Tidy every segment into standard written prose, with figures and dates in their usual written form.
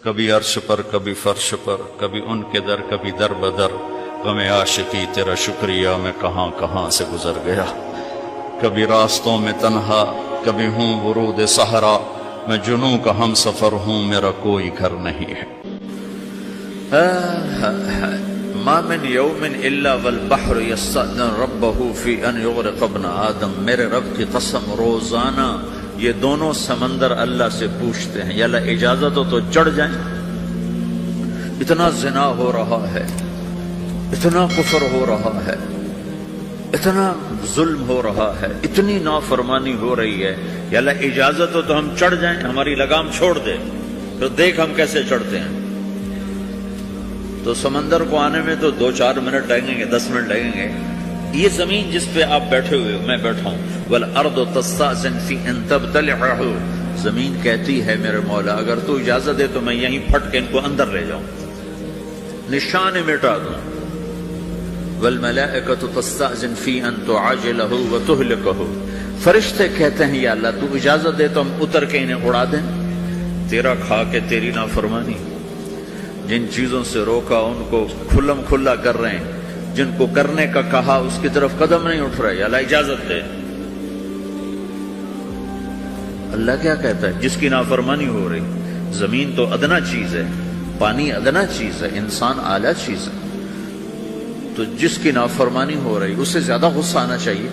کبھی عرش پر کبھی فرش پر، کبھی ان کے در کبھی در بدر، غم عاشقی تیرا شکریہ میں کہاں کہاں سے گزر گیا، کبھی راستوں میں تنہا کبھی ہوں ورود صحرا، میں جنوں کا ہم سفر ہوں میرا کوئی گھر نہیں ہے۔ ما من یوم الا والبحر یستأذن ربہ فی ان یغرق ابن آدم، میرے رب کی قسم روزانہ یہ دونوں سمندر اللہ سے پوچھتے ہیں یا اللہ اجازت ہو تو چڑھ جائیں، اتنا زنا ہو رہا ہے، اتنا کفر ہو رہا ہے، اتنا ظلم ہو رہا ہے، اتنی نافرمانی ہو رہی ہے، یا اللہ اجازت ہو تو ہم چڑھ جائیں، ہماری لگام چھوڑ دے تو دیکھ ہم کیسے چڑھتے ہیں۔ تو سمندر کو آنے میں تو 2-4 منٹ لگیں گے، 10 منٹ لگیں گے۔ یہ زمین جس پہ آپ بیٹھے ہوئے میں بیٹھا ہوں، والارض تستأذن فی ان تبتلعہ، زمین کہتی ہے میرے مولا اگر تو اجازت دے تو میں یہیں پھٹ کے ان کو اندر لے جاؤں، نشان مٹا دوں۔ والملائکۃ تستأذن فی ان تعاجلہ وتہلکہ، فرشتے کہتے ہیں یا اللہ تو اجازت دے تو ہم اتر کے انہیں اڑا دیں، تیرا کھا کے تیری نافرمانی، جن چیزوں سے روکا ان کو کھلم کھلا کر رہے ہیں، جن کو کرنے کا کہا اس کی طرف قدم نہیں اٹھ رہے، یا اللہ اجازت دے۔ اللہ کیا کہتا ہے؟ جس کی نافرمانی ہو رہی، زمین تو ادنا چیز ہے، پانی ادنا چیز ہے، انسان اعلیٰ چیز ہے، تو جس کی نافرمانی ہو رہی اس سے زیادہ غصہ آنا چاہیے۔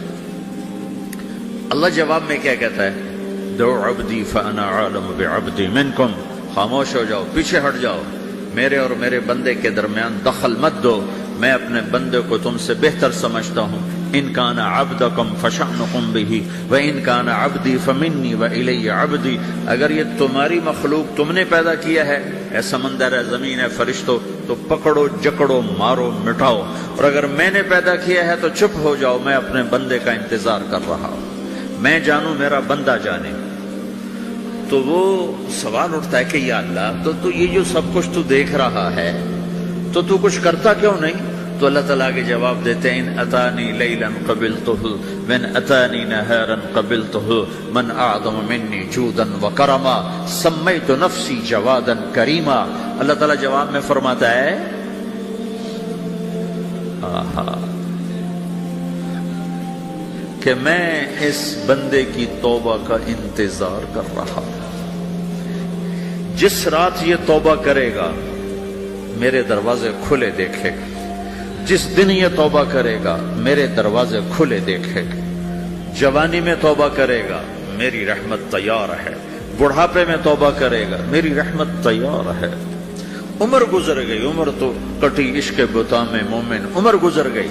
اللہ جواب میں کیا کہتا ہے؟ دعو عبدی فانا عالم بعبدی منکم، خاموش ہو جاؤ، پیچھے ہٹ جاؤ، میرے اور میرے بندے کے درمیان دخل مت دو، میں اپنے بندے کو تم سے بہتر سمجھتا ہوں۔ ان کان عبدکم فشأنکم بہ وان کان عبدی فمنی والی عبدی، اگر یہ تمہاری مخلوق تم نے پیدا کیا ہے، اے سمندر ہے، زمین ہے، فرشتوں، تو پکڑو جکڑو مارو مٹاؤ، اور اگر میں نے پیدا کیا ہے تو چپ ہو جاؤ، میں اپنے بندے کا انتظار کر رہا ہوں، میں جانوں میرا بندہ جانے۔ تو وہ سوال اٹھتا ہے کہ یا اللہ تو یہ جو سب کچھ تو دیکھ رہا ہے تو تو کچھ کرتا کیوں نہیں؟ تو اللہ تعالیٰ کے جواب دیتے ہیں ان اتانی لیلا قبلتہ وان اتانی نہارا قبلتہ من اعظم منی جودا وکرما سمیت نفسی جوادا کریما۔ اللہ تعالیٰ جواب میں فرماتا ہے کہ میں اس بندے کی توبہ کا انتظار کر رہا ہوں، جس رات یہ توبہ کرے گا میرے دروازے کھلے دیکھے گا، جس دن یہ توبہ کرے گا میرے دروازے کھلے دیکھے گا، جوانی میں توبہ کرے گا میری رحمت تیار ہے، بڑھاپے میں توبہ کرے گا میری رحمت تیار ہے۔ عمر گزر گئی، عمر تو کٹی عشق بتا میں مومن، عمر گزر گئی،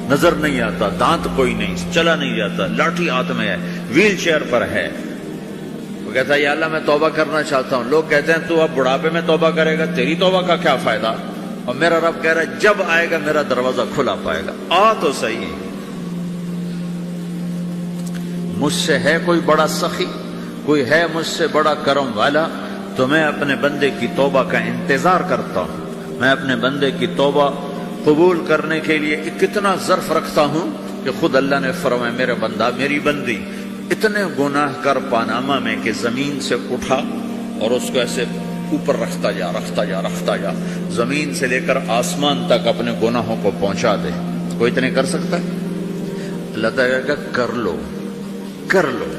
نظر نہیں آتا، دانت کوئی نہیں، چلا نہیں جاتا، لاٹھی ہاتھ میں ہے، ویل چیئر پر ہے، وہ کہتا ہے یا اللہ میں توبہ کرنا چاہتا ہوں۔ لوگ کہتے ہیں تو اب بڑھاپے میں توبہ کرے گا، تیری توبہ کا کیا فائدہ؟ اور میرا رب کہہ رہا ہے جب آئے گا میرا دروازہ کھلا پائے گا، آ تو صحیح۔ مجھ سے ہے کوئی بڑا سخی، کوئی ہے مجھ سے بڑا کرم والا، تو میں اپنے بندے کی توبہ کا انتظار کرتا ہوں، میں اپنے بندے کی توبہ قبول کرنے کے لیے کتنا ظرف رکھتا ہوں کہ خود اللہ نے فرمایا میرا بندہ میری بندی اتنے گناہ کر پاناما میں کہ زمین سے اٹھا اور اس کو ایسے اوپر رکھتا جا رکھتا جا رکھتا جا، زمین سے لے کر آسمان تک اپنے گناہوں کو پہنچا دے۔ کوئی اتنے کر سکتا ہے؟ اللہ تعالیٰ کا کر لو کر لو،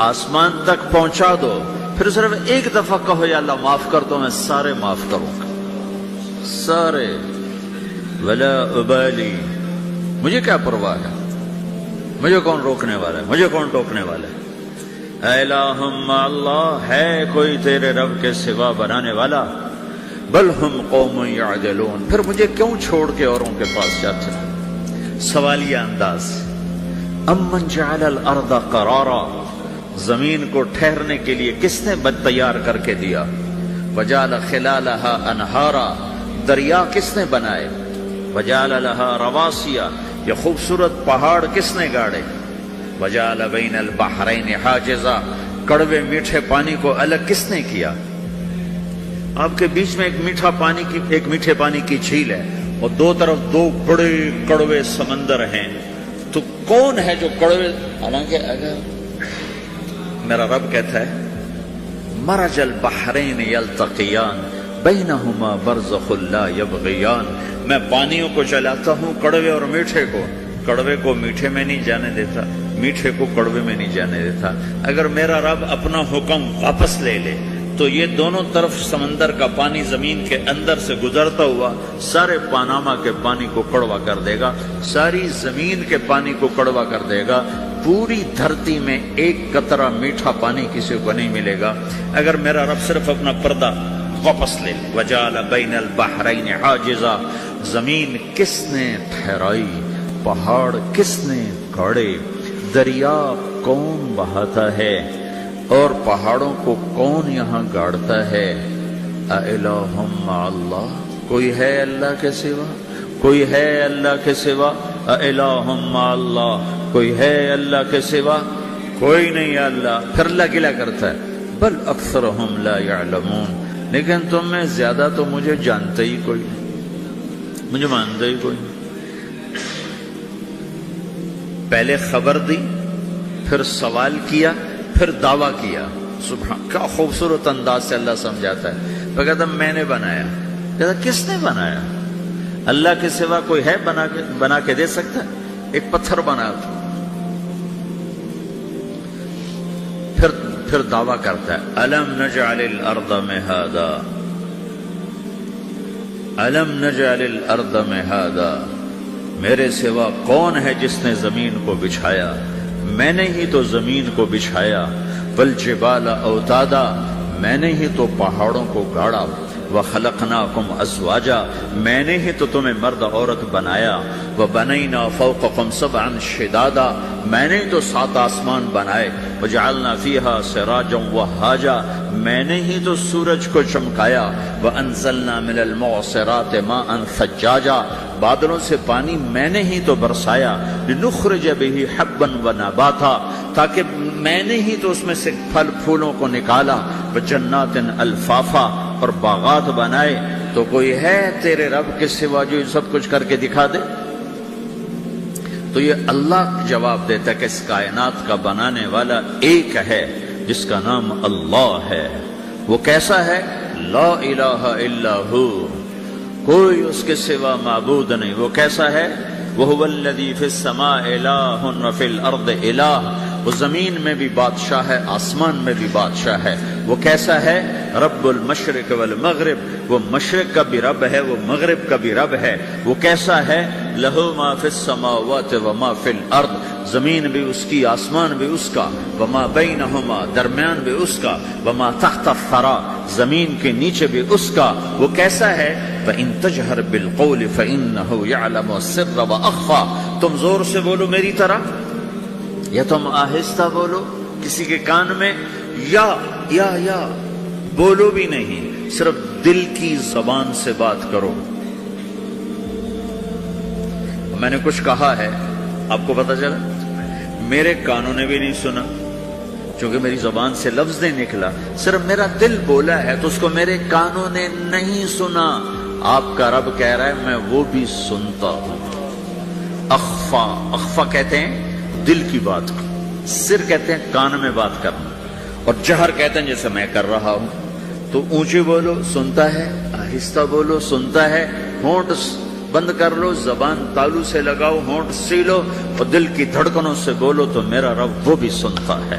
آسمان تک پہنچا دو، پھر صرف ایک دفعہ کہو یا اللہ معاف کر دو، میں سارے معاف کروں گا، سارے، ولا ابالی، مجھے کیا پرواہ ہے، مجھے کون روکنے والا ہے، مجھے کون ٹوکنے والا ہے۔ اے الہم اللہ، ہے کوئی تیرے رب کے سوا بنانے والا؟ بل ہم قوم یعدلون، پھر مجھے کیوں چھوڑ کے اوروں کے پاس جاتے ہیں؟ سوالیہ انداز۔ امن جعل الارض قرارا، زمین کو ٹھہرنے کے لیے کس نے تیار کر کے دیا؟ وجعل خلالها انہارا، دریا کس نے بنائے؟ وجعل لها رواسیا، یہ خوبصورت پہاڑ کس نے گاڑے؟ وجعل بین البحرین حاجزا، کڑوے میٹھے پانی کو الگ کس نے کیا؟ آپ کے بیچ میں ایک میٹھے پانی کی جھیل ہے اور دو طرف دو بڑے کڑوے سمندر ہیں، تو کون ہے جو کڑوے؟ حالانکہ اگر میرا رب کہتا ہے مرج البحرین یلتقیان بینہما برزخ لا یبغیان. میں پانیوں کو چلاتا ہوں، کڑوے اور میٹھے کو. کڑوے کو میٹھے میں نہیں جانے دیتا، میٹھے کو کڑوے میں نہیں جانے دیتا. اگر میرا رب اپنا حکم واپس لے لے تو یہ دونوں طرف سمندر کا پانی زمین کے اندر سے گزرتا ہوا سارے پاناما کے پانی کو کڑوا کر دے گا، ساری زمین کے پانی کو کڑوا کر دے گا. پوری دھرتی میں ایک قطرہ میٹھا پانی کسی کو نہیں ملے گا اگر میرا رب صرف اپنا پردہ واپس لے. وجعل بین البحرین حاجزا. زمین کس نے ٹھہرائی، پہاڑ کس نے گاڑے، دریا کون بہاتا ہے اور پہاڑوں کو کون یہاں گاڑتا ہے. اِلٰہٌ مع اللہ. کوئی ہے اللہ کے سوا؟ کوئی ہے اللہ کے سوا؟ اِلٰہٌ مع اللہ. کوئی ہے اللہ کے سوا؟ کوئی نہیں. اللہ پھر اللہ گلہ کرتا ہے بل اکثرہم لا یعلمون. لیکن تم میں زیادہ تو مجھے جانتے ہی کوئی نہیں، مجھے مانتے ہی کوئی نہیں. پہلے خبر دی، پھر سوال کیا، پھر دعویٰ کیا. سبحان، کیا خوبصورت انداز سے اللہ سمجھاتا ہے. وہ کہتا میں نے بنایا. کہتا کس نے بنایا؟ اللہ کے سوا کوئی ہے بنا کے دے سکتا ہے؟ ایک پتھر بنا تھا. پھر دعویٰ کرتا ہے الم نجعل الارض مہادا، الم نجعل الارض مہادا. میرے سوا کون ہے جس نے زمین کو بچھایا؟ میں نے ہی تو زمین کو بچھایا. والجبال اوتادا. میں نے ہی تو پہاڑوں کو گاڑا. وخلقناکم ازواجا. میں نے ہی تو تمہیں مرد عورت بنایا. وبنینا فوقکم سبعا شدادا. میں نے ہی تو 7 آسمان بنائے. وجعلنا فیہا سراجا وہاجا. میں نے ہی تو سورج کو چمکایا. وانزلنا من المعصرات ماء ثجاجا. بادلوں سے پانی میں نے ہی تو برسایا. لنخرج به حبا ونباتا. تاکہ میں نے ہی تو اس میں سے پھل پھولوں کو نکالا. وجنات الفافا. اور باغات بنائے. تو کوئی ہے تیرے رب کے سوا جو سب کچھ کر کے دکھا دے؟ تو یہ اللہ جواب دیتا ہے کہ اس کائنات کا بنانے والا ایک ہے جس کا نام اللہ ہے. وہ کیسا ہے؟ لا الہ الا ہو. کوئی اس کے سوا معبود نہیں. وہ کیسا ہے؟ وَهُوَ الَّذِي فِي السَّمَاءِ إِلَٰهٌ وَفِي الْأَرْضِ إِلَٰهٌ. وہ زمین میں بھی بادشاہ ہے، آسمان میں بھی بادشاہ ہے. وہ کیسا ہے؟ رب المشرق والمغرب. وہ مشرق کا بھی رب ہے، وہ مغرب کا بھی رب ہے. وہ کیسا ہے؟ لَهُ مَا فِي السَّمَاوَاتِ وَمَا فِي الْأَرْضِ. زمین بھی اس کی، آسمان بھی اس کا. وَمَا بَيْنَهُمَا. درمیان بھی اس کا. وَمَا تَحْتَ الثَّرَىٰ. زمین کے نیچے بھی اس کا. وہ کیسا ہے؟ فَإِن تَجْهَرْ بِالْقَوْلِ فَإِنَّهُ يَعْلَمُ السِّرَّ وَأَخْفَىٰ. تم زور سے بولو میری طرح، یا تم آہستہ بولو کسی کے کان میں، یا بولو بھی نہیں، صرف دل کی زبان سے بات کرو. میں نے کچھ کہا ہے، آپ کو پتہ چلا؟ میرے کانوں نے بھی نہیں سنا چونکہ میری زبان سے لفظ نہیں نکلا. صرف میرا دل بولا ہے تو اس کو میرے کانوں نے نہیں سنا. آپ کا رب کہہ رہا ہے میں وہ بھی سنتا ہوں. اخفا کہتے ہیں دل کی بات کو، سر کہتے ہیں کان میں بات کرنا، اور جہر کہتے ہیں جیسے میں کر رہا ہوں. تو اونچی بولو سنتا ہے، آہستہ بولو سنتا ہے. ہونٹ بند کر لو، زبان تالو سے لگاؤ، ہونٹ سیلو اور دل کی دھڑکنوں سے بولو تو میرا رب وہ بھی سنتا ہے.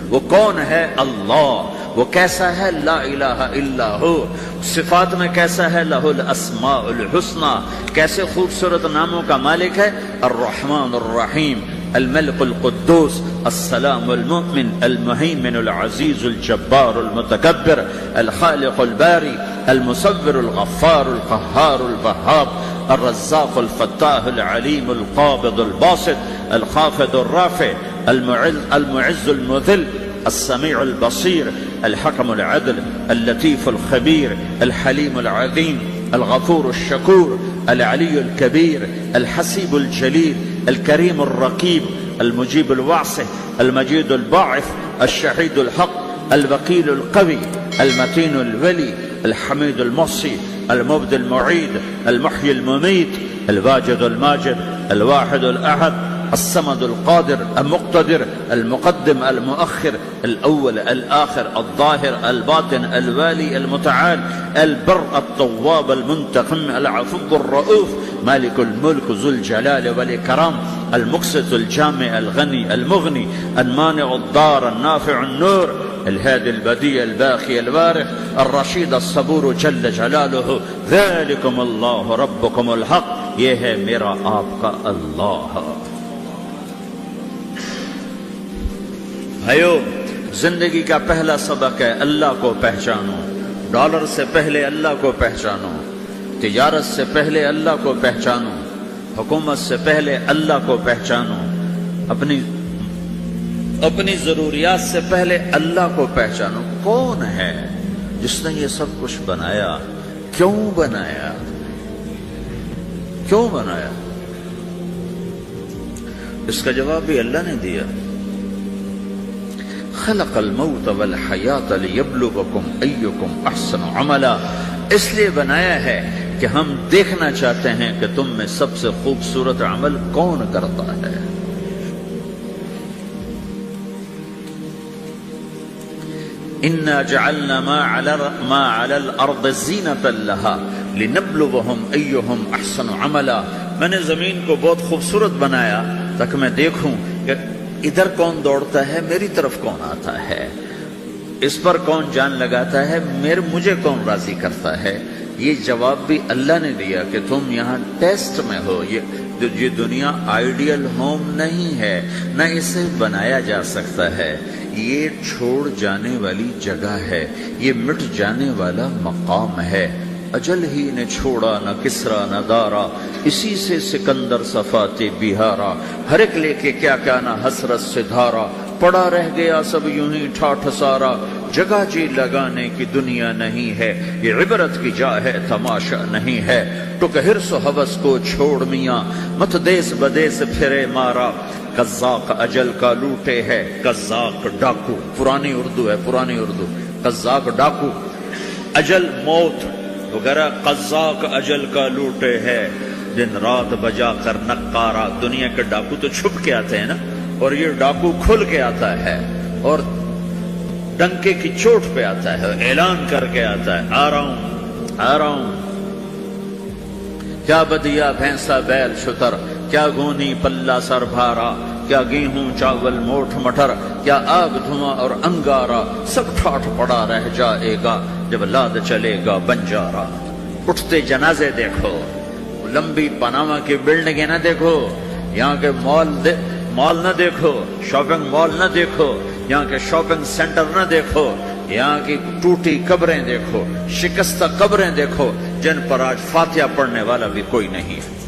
وہ کون ہے؟ اللہ. وہ کیسا ہے؟ لا الہ الا ہو. صفات میں کیسا ہے؟ لہ الاسماء الحسنى. کیسے خوبصورت ناموں کا مالک ہے؟ الرحمن الرحیم، الملك القدوس، السلام المؤمن، المهيمن العزيز الجبار المتكبر، الخالق الباري، المصور الغفار القهار الوهاب، الرزاق الفتاح العليم القابض الباسط، الخافض الرافع، المعز المذل، السميع البصير، الحكم العدل، اللطيف الخبير، الحليم العظيم، الغفور الشكور، العلي الكبير، الحسيب الجليل، الكريم الرقيب، المجيب الواسع، المجيد الباعث، الشهيد الحق، الوكيل القوي، المتين الولي، الحميد المحصي، المبدي المعيد، المحيي المميت، الواجد الماجد، الواحد الأحد، الصمد القادر المقتدر المقدم المؤخر الأول الآخر الظاهر الباطن الوالي المتعال البر التواب المنتقم العفو الرؤوف مالك الملك ذو الجلال والإكرام المقسط الجامع الغني المغني المانع الضار النافع النور الهادي البديع الباقي الوارث الرشيد الصبور جل جلالہ ذلكم اللہ ربكم الحق، یہ ہے میرا آپ کا اللہ۔ بھائیو، زندگی کا پہلا سبق ہے اللہ کو پہچانو۔ ڈالر سے پہلے اللہ کو پہچانو، تجارت سے پہلے اللہ کو پہچانو، حکومت سے پہلے اللہ کو پہچانو، اپنی ضروریات سے پہلے اللہ کو پہچانو۔ کون ہے جس نے یہ سب کچھ بنایا؟ کیوں بنایا؟ کیوں بنایا؟ اس کا جواب بھی اللہ نے دیا۔ خلق الموت والحیات لیبلوکم ایکم احسن عملا، اس لیے بنایا ہے کہ ہم دیکھنا چاہتے ہیں کہ تم میں سب سے خوبصورت عمل کون کرتا ہے۔ انا جعلنا ما على الارض زینۃ لها لنبلوهم ایہم احسن عملا، میں نے زمین کو بہت خوبصورت بنایا تاکہ میں دیکھوں کہ ادھر کون دوڑتا ہے، میری طرف کون آتا ہے، اس پر کون جان لگاتا ہے، مجھے کون راضی کرتا ہے۔ یہ جواب بھی اللہ نے دیا کہ تم یہاں ٹیسٹ میں ہو۔ یہ دنیا آئیڈیل ہوم نہیں ہے، نہ اسے بنایا جا سکتا ہے، یہ چھوڑ جانے والی جگہ ہے، یہ مٹ جانے والا مقام ہے۔ اجل ہی نے چھوڑا نہ کسرا نہ دارا، اسی سے سکندر صفات بہارا، ہر ایک لے کے کیا کیا نہ حسرت سے دھارا، پڑا رہ گیا سب یوں ہی ٹھاٹھ سارا، جگہ جی لگانے کی دنیا نہیں ہے، یہ عبرت کی جا ہے تماشا نہیں ہے، ٹک حرص و حوث کو چھوڑ میاں، مت دیس بدیس پھرے مارا، قزاق اجل کا لوٹے ہے، قزاق ڈاکو، پرانی اردو ہے، پرانی اردو، قزاق ڈاکو، اجل موت وغیرہ، قزاق اجل کا لوٹے ہے، دن رات بجا کر نقارا۔ دنیا کے ڈاکو تو چھپ کے آتے ہیں نا، اور یہ ڈاکو کھل کے آتا ہے اور ڈنکے کی چوٹ پہ آتا ہے، اعلان کر کے آتا ہے، آ رہا ہوں آ رہا ہوں۔ کیا بدیا بھینسا بیل شتر، کیا گونی پلہ سر بھارا، کیا گیہوں چاول موٹھ مٹر، کیا آگ دھواں اور انگارا، سب ٹھاٹھ پڑا رہ جائے گا جب لاد چلے گا بنجارا۔ اٹھتے جنازے دیکھو، لمبی پاناما کی بلڈنگیں نہ دیکھو، یہاں کے مال نہ دیکھو، شاپنگ مال نہ دیکھو، یہاں کے شاپنگ سینٹر نہ دیکھو، یہاں کی ٹوٹی قبریں دیکھو، شکستہ قبریں دیکھو، جن پر آج فاتحہ پڑھنے والا بھی کوئی نہیں ہے۔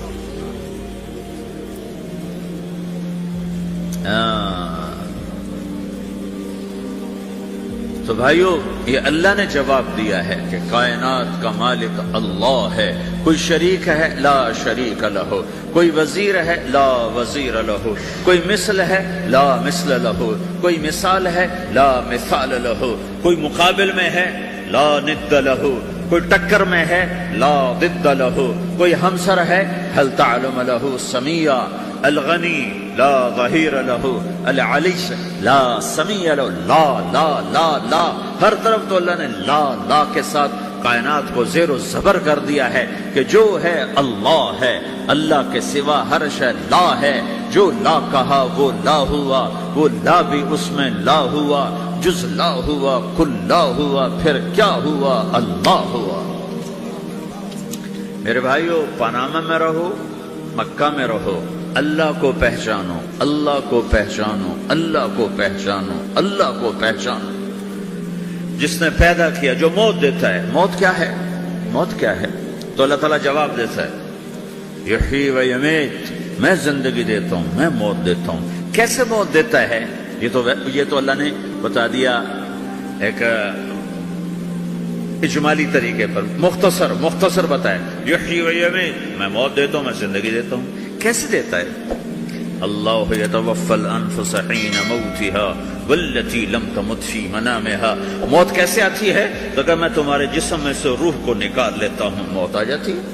تو بھائیو، یہ اللہ نے جواب دیا ہے کہ کائنات کا مالک اللہ ہے، کوئی شریک ہے لا شریک لہ، کوئی وزیر ہے لا وزیر لہ، کوئی مثل ہے لا مثل لہ، کوئی مثال ہے لا مثال لہ، کوئی مقابل میں ہے لا ند لہ، کوئی ٹکر میں ہے لا ضد لہ، کوئی ہمسر ہے هل تعلم لہ سمیہ، الغنی لا ظہیر لہ، العلی لا سمیع لہ، لا لا لا لا، ہر طرف تو اللہ نے لا لا کے ساتھ کائنات کو زیر و زبر کر دیا ہے کہ جو ہے اللہ ہے، اللہ کے سوا ہر شے لا ہے، جو لا کہا وہ لا ہوا، وہ لا بھی اس میں لا ہوا، جز لا ہوا کل لا ہوا، پھر کیا ہوا؟ اللہ ہوا۔ میرے بھائیو، پاناما میں رہو، مکہ میں رہو، اللہ کو پہچانو، اللہ کو پہچانو، اللہ کو پہچانو، اللہ کو پہچانو۔ جس نے پیدا کیا، جو موت دیتا ہے، موت کیا ہے؟ موت کیا ہے؟ تو اللہ تعالیٰ جواب دیتا ہے، یحیی و یمیت، میں زندگی دیتا ہوں، میں موت دیتا ہوں۔ کیسے موت دیتا ہے؟ یہ تو اللہ نے بتا دیا ایک اجمالی طریقے پر، مختصر بتائے، یحیی و یمیت، میں موت دیتا ہوں، میں زندگی دیتا ہوں۔ کیسے دیتا ہے؟ اللہ یتوفی الانفس حین موتها والتی لم تمت فی منامها۔ موت کیسے آتی ہے؟ تو کہ میں تمہارے جسم میں سے روح کو نکال لیتا ہوں، موت آ جاتی ہے۔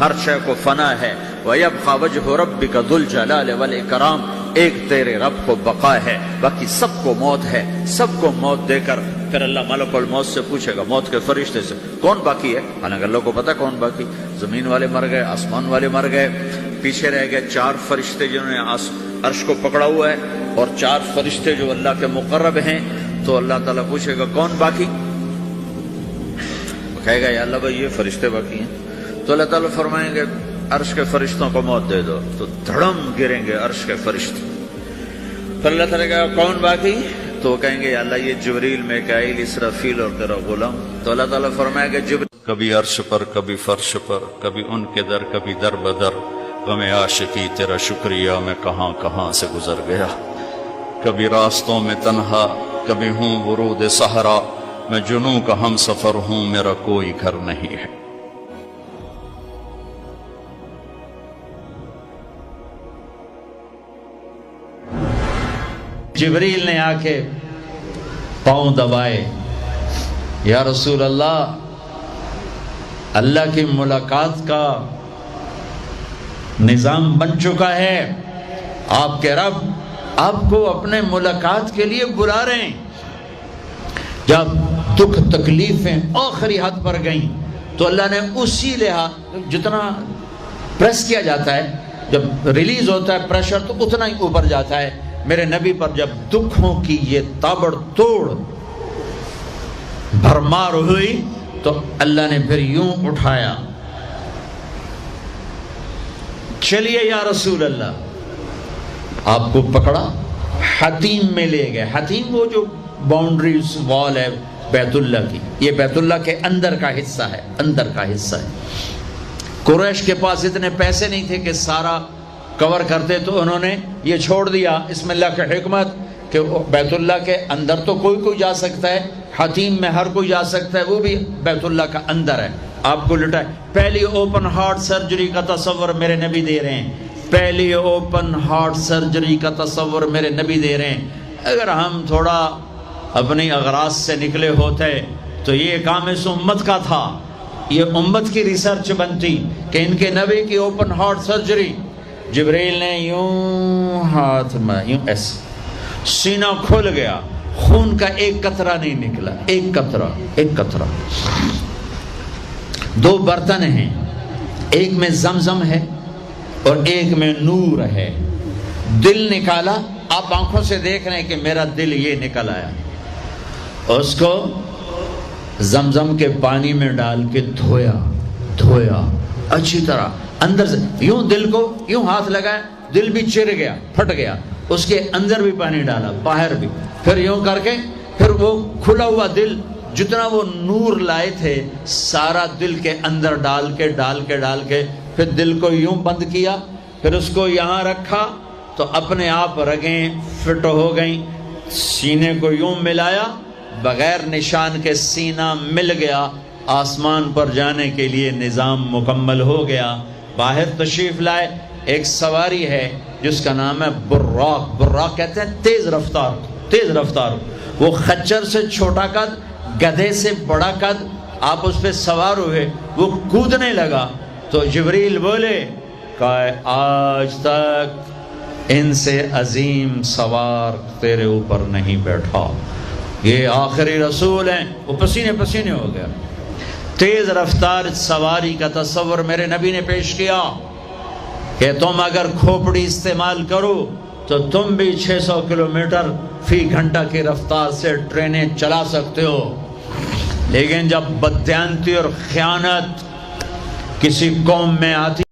ہر شے کو فنا ہے. وَيَبْقَى وَجْهُ رَبِّكَ ذُو الْجَلَالِ وَالْإِكْرَامِ. ایک تیرے رب کو بقا ہے، باقی سب کو موت ہے. سب کو موت دے کر پھر اللہ ملک الموت سے پوچھے گا، موت کے فرشتے سے، کون باقی ہے؟ حالانکہ اللہ کو پتہ کون باقی. زمین والے مر گئے، آسمان والے مر گئے، پیچھے رہ گئے 4 فرشتے جنہوں نے عرش کو پکڑا ہوا ہے، اور 4 فرشتے جو اللہ کے مقرب ہیں. تو اللہ تعالیٰ پوچھے گا کون باقی؟ کہے گا یا اللہ بھائی یہ فرشتے باقی ہیں. تو اللہ تعالیٰ فرمائیں گے عرش کے فرشتوں کو موت دے دو. تو دھڑم گریں گے عرش کے فرشتے. تو اللہ تعالیٰ کہا کون باقی؟ تو وہ کہیں گے یا اللہ یہ جبریل، میکائیل، اسرافیل اور تیرا غلام. تو اللہ تعالیٰ فرمائے گا جبریل کبھی عرش پر، کبھی فرش پر، کبھی ان کے در، کبھی در بدر. غم عاشقی تیرا شکریہ میں کہاں کہاں سے گزر گیا. کبھی راستوں میں تنہا، کبھی ہوں ورود صحرا. میں جنوں کا ہم سفر ہوں، میرا کوئی گھر نہیں ہے. جبریل نے آ کے پاؤں دبائے، یا رسول اللہ، اللہ کی ملاقات کا نظام بن چکا ہے. آپ کے رب آپ کو اپنے ملاقات کے لیے بلا رہے ہیں. جب دکھ تکلیفیں آخری حد پر گئیں تو اللہ نے اسی لحاظ، جتنا پریس کیا جاتا ہے، جب ریلیز ہوتا ہے پریشر تو اتنا ہی اوپر جاتا ہے. میرے نبی پر جب دکھوں کی یہ تابڑ توڑ بھرمار ہوئی تو اللہ نے پھر یوں اٹھایا، چلیے یا رسول اللہ. آپ کو پکڑا، حتیم میں لے گئے. حتیم وہ جو باؤنڈریز وال ہے بیت اللہ کی، یہ بیت اللہ کے اندر کا حصہ ہے، اندر کا حصہ ہے. قریش کے پاس اتنے پیسے نہیں تھے کہ سارا کور کرتے، تو انہوں نے یہ چھوڑ دیا. اسم اللہ کی حکمت کہ بیت اللہ کے اندر تو کوئی جا سکتا ہے، حتیم میں ہر کوئی جا سکتا ہے، وہ بھی بیت اللہ کا اندر ہے. آپ کو لٹائے. پہلی اوپن ہارٹ سرجری کا تصور میرے نبی دے رہے ہیں. پہلی اوپن ہارٹ سرجری کا تصور میرے نبی دے رہے ہیں. اگر ہم تھوڑا اپنی اغراض سے نکلے ہوتے تو یہ کام اس امت کا تھا. یہ امت کی ریسرچ بنتی کہ ان کے نبی کی اوپن ہارٹ سرجری. جبریل نے یوں ہاتھ میں یوں ایسے، سینہ کھل گیا، خون کا ایک قطرہ نہیں نکلا، ایک قطرہ. 2 برتن ہیں، ایک میں زمزم ہے اور ایک میں نور ہے. دل نکالا، آپ آنکھوں سے دیکھ رہے ہیں کہ میرا دل یہ نکل آیا. اس کو زمزم کے پانی میں ڈال کے دھویا اچھی طرح اندر سے. یوں دل کو یوں ہاتھ لگایا، دل بھی چر گیا، پھٹ گیا. اس کے اندر بھی پانی ڈالا، باہر بھی. پھر یوں کر کے پھر وہ کھلا ہوا دل، جتنا وہ نور لائے تھے سارا دل کے اندر ڈال کے پھر دل کو یوں بند کیا. پھر اس کو یہاں رکھا تو اپنے آپ رگیں فٹ ہو گئیں. سینے کو یوں ملایا، بغیر نشان کے سینہ مل گیا. آسمان پر جانے کے لیے نظام مکمل ہو گیا. باہر تشریف لائے. ایک سواری ہے جس کا نام ہے براق. براق کہتے ہیں تیز رفتار. وہ خچر سے چھوٹا قد، گدھے سے بڑا قد. آپ اس پہ سوار ہوئے، وہ کودنے لگا تو جبریل بولے کہ آج تک ان سے عظیم سوار تیرے اوپر نہیں بیٹھا، یہ آخری رسول ہیں. وہ پسینے ہو گیا. تیز رفتار سواری کا تصور میرے نبی نے پیش کیا کہ تم اگر کھوپڑی استعمال کرو تو تم بھی 600 کلومیٹر فی گھنٹہ کی رفتار سے ٹرینیں چلا سکتے ہو. لیکن جب بددیانتی اور خیانت کسی قوم میں آتی